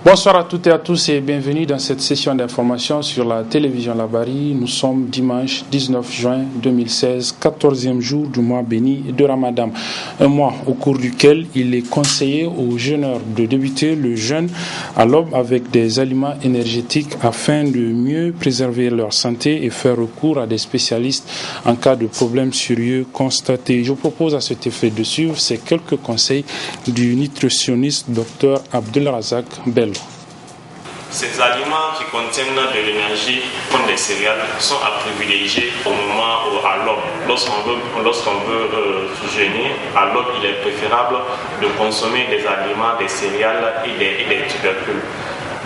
Bonsoir à toutes et à tous et bienvenue dans cette session d'information sur la télévision Labari. Nous sommes dimanche 19 juin 2016, 14e jour du mois béni de Ramadan. Un mois au cours duquel il est conseillé aux jeûneurs de débuter le jeûne à l'aube avec des aliments énergétiques afin de mieux préserver leur santé et faire recours à des spécialistes en cas de problèmes sérieux constatés. Je vous propose à cet effet de suivre ces quelques conseils du nutritionniste Dr Abdelrazak Bello. Ces aliments qui contiennent de l'énergie, comme les céréales, sont à privilégier au moment à l'aube. Lorsqu'on veut jeûner, à l'aube, il est préférable de consommer des aliments, des céréales et des tubercules.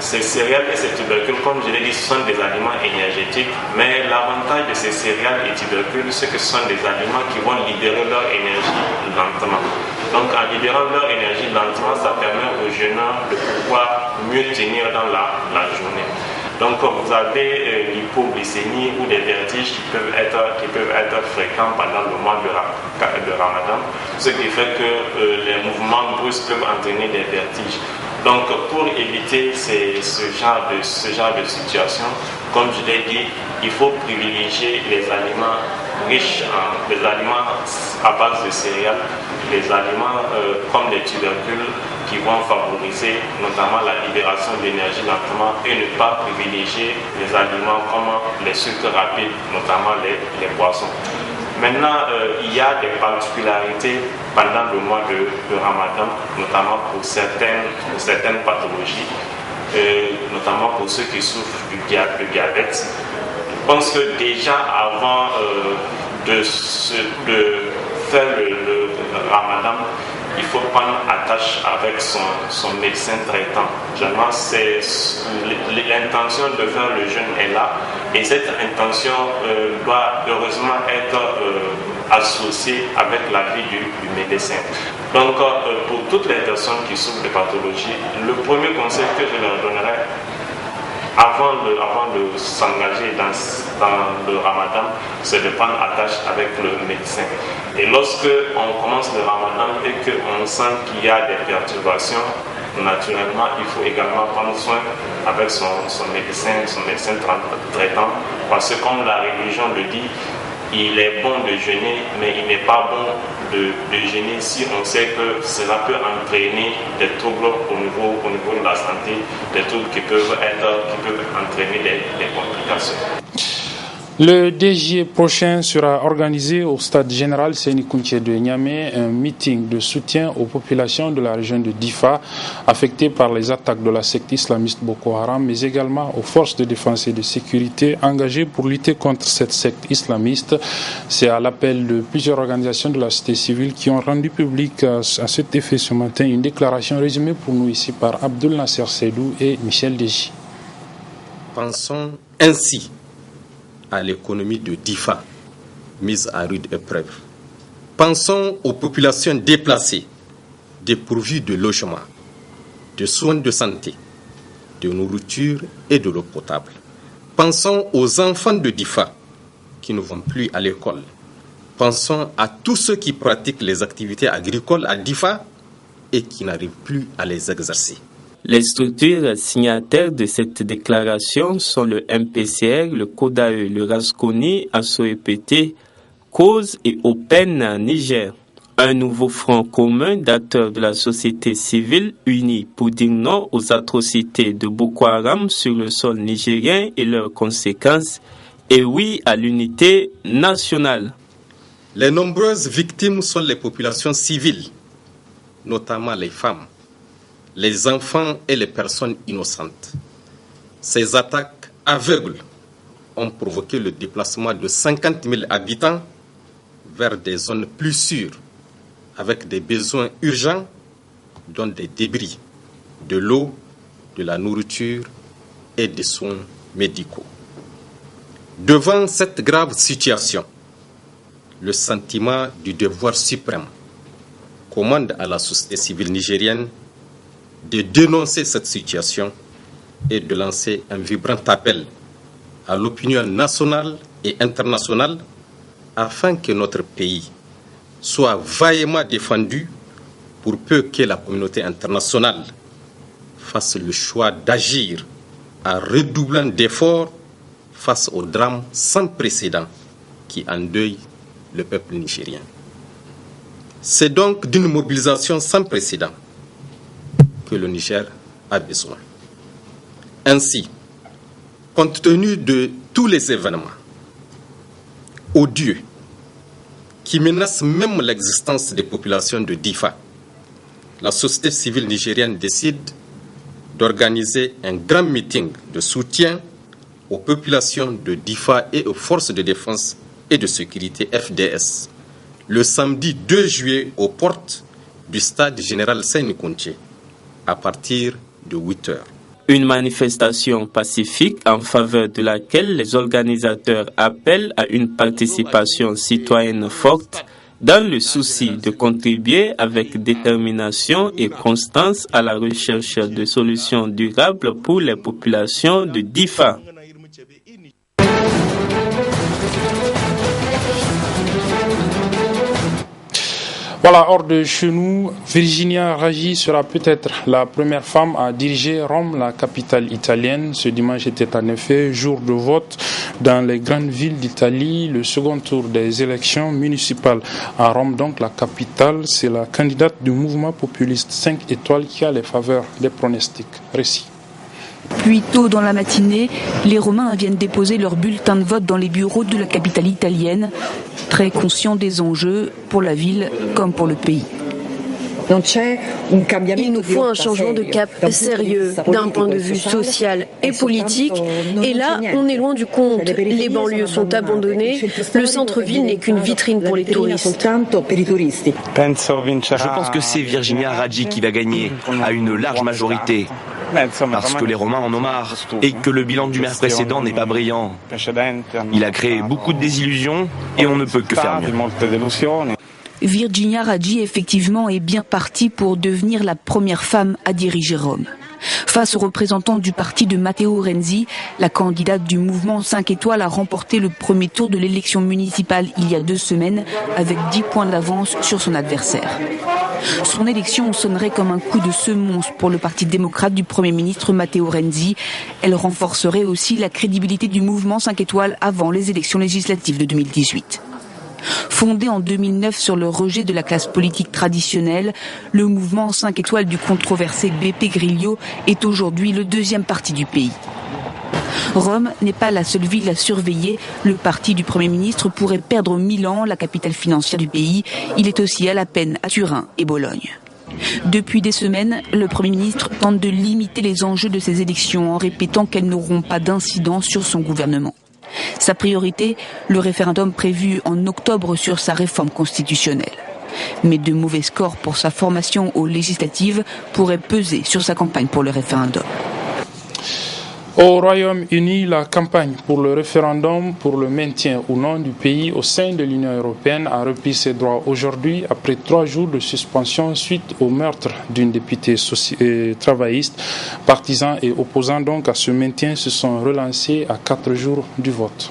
Ces céréales et ces tubercules, comme je l'ai dit, sont des aliments énergétiques, mais l'avantage de ces céréales et tubercules, c'est que ce sont des aliments qui vont libérer leur énergie lentement. Donc en libérant leur énergie lentement, ça permet aux jeûneurs de pouvoir mieux tenir dans la journée. Donc vous avez l'hypoglycémie ou des vertiges qui peuvent être fréquents pendant le mois de Ramadan, ce qui fait que les mouvements brusques peuvent entraîner des vertiges. Donc pour éviter ce genre de situation, comme je l'ai dit, il faut privilégier les aliments riches les aliments à base de céréales, les aliments comme les tubercules qui vont favoriser notamment la libération d'énergie lentement et ne pas privilégier les aliments comme les sucres rapides, notamment les boissons. Maintenant, il y a des particularités pendant le mois de Ramadan, notamment pour certaines pathologies, notamment pour ceux qui souffrent de diabète. Je pense que déjà avant de faire le Ramadan, il faut prendre attache avec son médecin traitant. Généralement, l'intention de faire le jeûne est là et cette intention doit heureusement être associée avec l'avis du médecin. Donc, pour toutes les personnes qui souffrent de pathologie, le premier conseil que je leur donnerai avant de s'engager dans le Ramadan, c'est de prendre attache avec le médecin. Et lorsque on commence le Ramadan et qu'on sent qu'il y a des perturbations, naturellement, il faut également prendre soin avec son médecin traitant, parce que comme la religion le dit, il est bon de jeûner, mais il n'est pas bon de jeûner si on sait que cela peut entraîner des troubles au niveau de la santé, des troubles qui peuvent entraîner des complications. Le 10 juillet prochain sera organisé au stade général Séni Kounché de Niamey un meeting de soutien aux populations de la région de Difa affectées par les attaques de la secte islamiste Boko Haram, mais également aux forces de défense et de sécurité engagées pour lutter contre cette secte islamiste. C'est à l'appel de plusieurs organisations de la société civile qui ont rendu public à cet effet ce matin une déclaration résumée pour nous ici par Abdul Nasser Seydou et Michel Deji. Pensons ainsi à l'économie de Difa, mise à rude épreuve. Pensons aux populations déplacées, dépourvues de logement, de soins de santé, de nourriture et de l'eau potable. Pensons aux enfants de Difa qui ne vont plus à l'école. Pensons à tous ceux qui pratiquent les activités agricoles à Difa et qui n'arrivent plus à les exercer. Les structures signataires de cette déclaration sont le MPCR, le CODAE, le RASCONI, ASSO-EPT, Cause et Open Niger. Un nouveau front commun d'acteurs de la société civile unis pour dire non aux atrocités de Boko Haram sur le sol nigérien et leurs conséquences, et oui à l'unité nationale. Les nombreuses victimes sont les populations civiles, notamment les femmes, les enfants et les personnes innocentes. Ces attaques aveugles ont provoqué le déplacement de 50 000 habitants vers des zones plus sûres, avec des besoins urgents, dont des débris, de l'eau, de la nourriture et des soins médicaux. Devant cette grave situation, le sentiment du devoir suprême commande à la société civile nigérienne de dénoncer cette situation et de lancer un vibrant appel à l'opinion nationale et internationale afin que notre pays soit vaillamment défendu pour peu que la communauté internationale fasse le choix d'agir en redoublant d'efforts face au drame sans précédent qui endeuille le peuple nigérien. C'est donc d'une mobilisation sans précédent que le Niger a besoin. Ainsi, compte tenu de tous les événements odieux qui menacent même l'existence des populations de Difa, la société civile nigérienne décide d'organiser un grand meeting de soutien aux populations de Difa et aux forces de défense et de sécurité FDS le samedi 2 juillet aux portes du stade général Séné-Kounché à partir de 8 heures. Une manifestation pacifique en faveur de laquelle les organisateurs appellent à une participation citoyenne forte dans le souci de contribuer avec détermination et constance à la recherche de solutions durables pour les populations de Difa. Voilà, hors de chez nous, Virginia Raggi sera peut-être la première femme à diriger Rome, la capitale italienne. Ce dimanche était en effet jour de vote dans les grandes villes d'Italie. Le second tour des élections municipales à Rome, donc la capitale, c'est la candidate du mouvement populiste 5 étoiles qui a les faveurs des pronostics. Récit. Puis tôt dans la matinée, les Romains viennent déposer leur bulletin de vote dans les bureaux de la capitale italienne, très conscients des enjeux pour la ville comme pour le pays. Il nous faut un changement de cap sérieux d'un point de vue social et politique. Et là, on est loin du compte. Les banlieues sont abandonnées. Le centre-ville n'est qu'une vitrine pour les touristes. Je pense que c'est Virginia Raggi qui va gagner à une large majorité. Parce que les Romains en ont marre et que le bilan du maire précédent n'est pas brillant. Il a créé beaucoup de désillusions et on ne peut que faire mieux. Virginia Raggi, effectivement, est bien partie pour devenir la première femme à diriger Rome. Face aux représentants du parti de Matteo Renzi, la candidate du mouvement 5 étoiles a remporté le premier tour de l'élection municipale il y a 2 semaines avec 10 points d'avance sur son adversaire. Son élection sonnerait comme un coup de semonce pour le parti démocrate du Premier ministre Matteo Renzi. Elle renforcerait aussi la crédibilité du mouvement 5 étoiles avant les élections législatives de 2018. Fondé en 2009 sur le rejet de la classe politique traditionnelle, le mouvement 5 étoiles du controversé Beppe Grillo est aujourd'hui le 2e parti du pays. Rome n'est pas la seule ville à surveiller. Le parti du Premier ministre pourrait perdre Milan, la capitale financière du pays. Il est aussi à la peine à Turin et Bologne. Depuis des semaines, le Premier ministre tente de limiter les enjeux de ces élections en répétant qu'elles n'auront pas d'incidence sur son gouvernement. Sa priorité, le référendum prévu en octobre sur sa réforme constitutionnelle. Mais de mauvais scores pour sa formation aux législatives pourraient peser sur sa campagne pour le référendum. Au Royaume-Uni, la campagne pour le référendum pour le maintien ou non du pays au sein de l'Union européenne a repris ses droits aujourd'hui après 3 jours de suspension suite au meurtre d'une députée travailliste. Partisans et opposants donc à ce maintien se sont relancés à 4 jours du vote.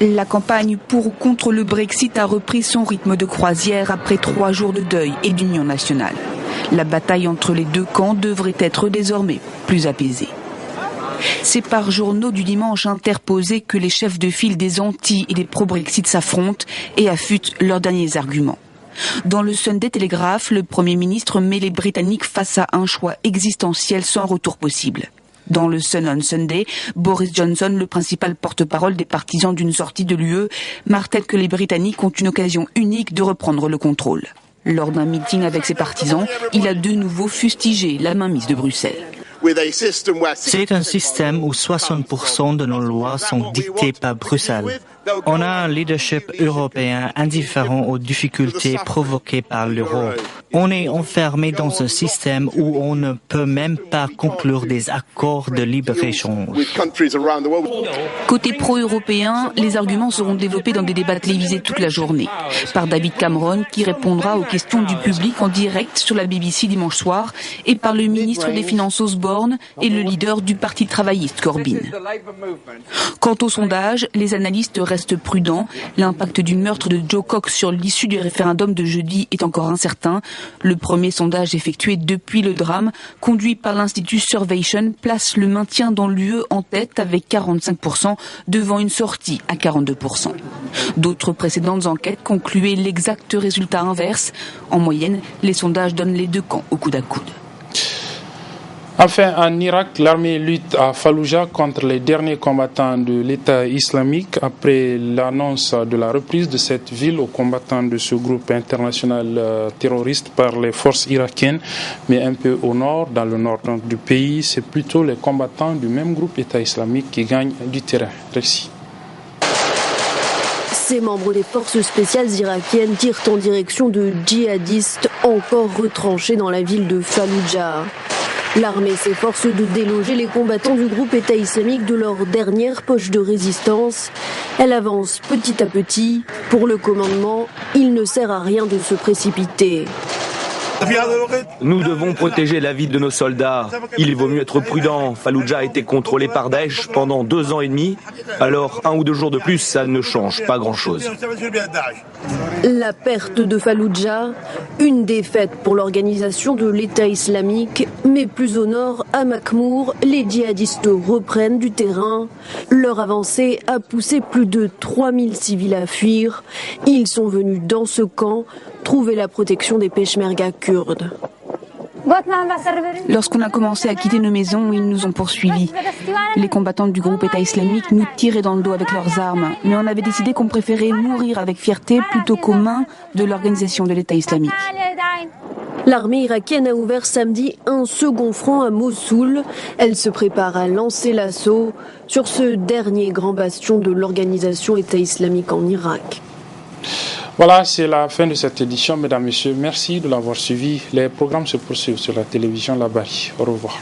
La campagne pour ou contre le Brexit a repris son rythme de croisière après 3 jours de deuil et d'union nationale. La bataille entre les deux camps devrait être désormais plus apaisée. C'est par journaux du dimanche interposés que les chefs de file des anti- et des pro-Brexit s'affrontent et affûtent leurs derniers arguments. Dans le Sunday Telegraph, le Premier ministre met les Britanniques face à un choix existentiel sans retour possible. Dans le Sun on Sunday, Boris Johnson, le principal porte-parole des partisans d'une sortie de l'UE, martèle que les Britanniques ont une occasion unique de reprendre le contrôle. Lors d'un meeting avec ses partisans, il a de nouveau fustigé la mainmise de Bruxelles. C'est un système où 60% de nos lois sont dictées par Bruxelles. On a un leadership européen indifférent aux difficultés provoquées par l'euro. On est enfermé dans un système où on ne peut même pas conclure des accords de libre-échange. Côté pro-européen, les arguments seront développés dans des débats télévisés toute la journée. Par David Cameron, qui répondra aux questions du public en direct sur la BBC dimanche soir, et par le ministre des Finances Osborne et le leader du Parti travailliste Corbyn. Quant au sondage, les analystes restent reste prudent. L'impact du meurtre de Joe Cox sur l'issue du référendum de jeudi est encore incertain. Le premier sondage effectué depuis le drame, conduit par l'Institut Survation, place le maintien dans l'UE en tête avec 45% devant une sortie à 42%. D'autres précédentes enquêtes concluaient l'exact résultat inverse. En moyenne, les sondages donnent les deux camps au coude à coude. Enfin, en Irak, l'armée lutte à Fallujah contre les derniers combattants de l'État islamique après l'annonce de la reprise de cette ville aux combattants de ce groupe international terroriste par les forces irakiennes. Mais un peu au nord, dans le nord du pays, c'est plutôt les combattants du même groupe État islamique qui gagnent du terrain. Récit. Ces membres des forces spéciales irakiennes tirent en direction de djihadistes encore retranchés dans la ville de Fallujah. L'armée s'efforce de déloger les combattants du groupe État islamique de leur dernière poche de résistance. Elle avance petit à petit. Pour le commandement, il ne sert à rien de se précipiter. Nous devons protéger la vie de nos soldats. Il vaut mieux être prudent. Fallujah a été contrôlé par Daesh pendant 2 ans et demi. Alors 1 ou 2 jours de plus, ça ne change pas grand-chose. La perte de Fallujah, une défaite pour l'organisation de l'État islamique, mais plus au nord, à Makmour, les djihadistes reprennent du terrain. Leur avancée a poussé plus de 3000 civils à fuir. Ils sont venus dans ce camp trouver la protection des peshmerga kurdes. Lorsqu'on a commencé à quitter nos maisons, ils nous ont poursuivis. Les combattants du groupe État islamique nous tiraient dans le dos avec leurs armes, mais on avait décidé qu'on préférait mourir avec fierté plutôt qu'aux mains de l'organisation de l'État islamique. L'armée irakienne a ouvert samedi un second front à Mossoul. Elle se prépare à lancer l'assaut sur ce dernier grand bastion de l'organisation État islamique en Irak. Voilà, c'est la fin de cette édition, mesdames, messieurs. Merci de l'avoir suivi. Les programmes se poursuivent sur la télévision La Bari. Au revoir.